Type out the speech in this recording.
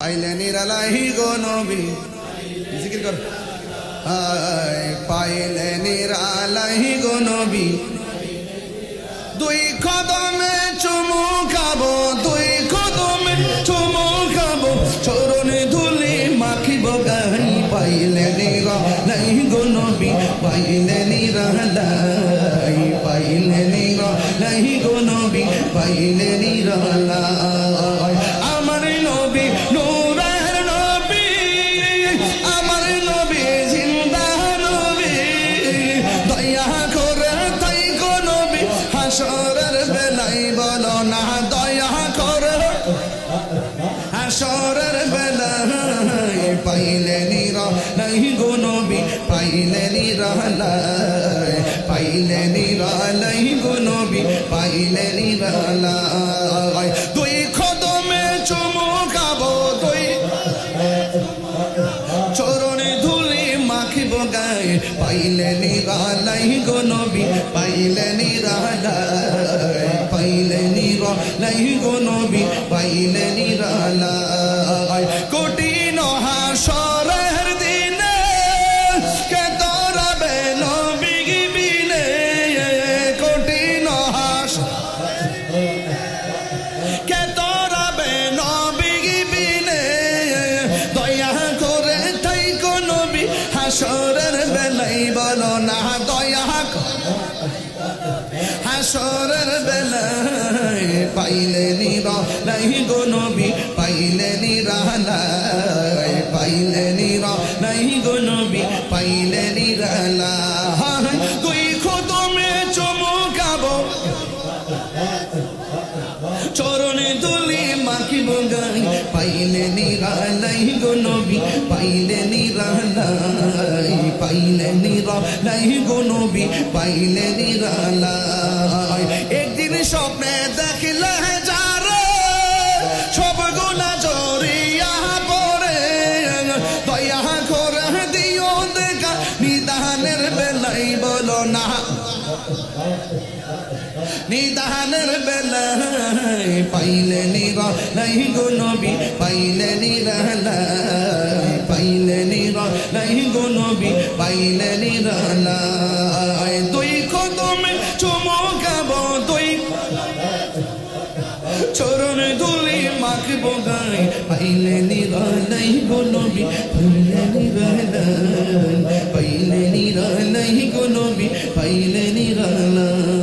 পাইলে নিরালাহি গো নবী জিকির কর পাইলে নিরালাহি গো নবী দুই কদমে চুমু খাবো দুই কদমে চুমু খাবো চরণে ধুলি মাখিব গাই পাইলে নিরালাহি গো নবী পাইলে নিরালাই পাইলে নিরালাহি গো নবী পাইলে নিরালাই আমার নবী নূরের নবী আমার নবী জিন্দা নবী দয়া করে তাই গো নবী হাসরের বেলায় বলো না দয়া করে হাসরের বেলায় পাইলে নিরালাই গো নবী পাইলে নিরালাই পাইলে নিরালাই গো নবী পাইলে নিরালাই দুই কদমে চুমু খাবো দুই চরণে ধুলি মাখিব গায়ে পাইলে নিরালাই গো নবী পাইলে নিরালাই পাইলে নিরালাই গো নবী পাইলে নিরালাই কঠিন হাসরের দিনে কে তোরাবে নবী বিনে কঠিন কে তোরাবে নবী বিনে দয়া করে তাই গো নবী হাসরের বেলায় বলো না দয়া হাসরের বেলায় পাইলে নিরালাই গো নবী পাইলে নিরালাই পাইলে নিরালাই গো নবী পাইলে নিরালাই দুই কদমে চুমু খাবো চরণে ধুলি মাখিব গাই পাইলে নিরালাই গো নবী পাইলে নিরালাই পাইলে নিরালাই গো নবী পাইলে নিরালাই একদিন স্বপ্নে দেখিলে যারে সব গুনাহ জড়িয়া পড়ে দয়া করে দিও দেখা নিদানের বেলায় বলো না নিদানের বেলায় পাইলে নিরালাই গো নবী পাইলে নিরালাই পাইলে নিরালাই গো নবী পাইলে নিরালাই দুই কদমে চুমু খাবো দুই চরণে ধুলি মাখিব গাই পাইলে নিরালাই গো নবী পাইলে নিরালাই পাইলে নিরালাই গো নবী পাইলে নিরালাই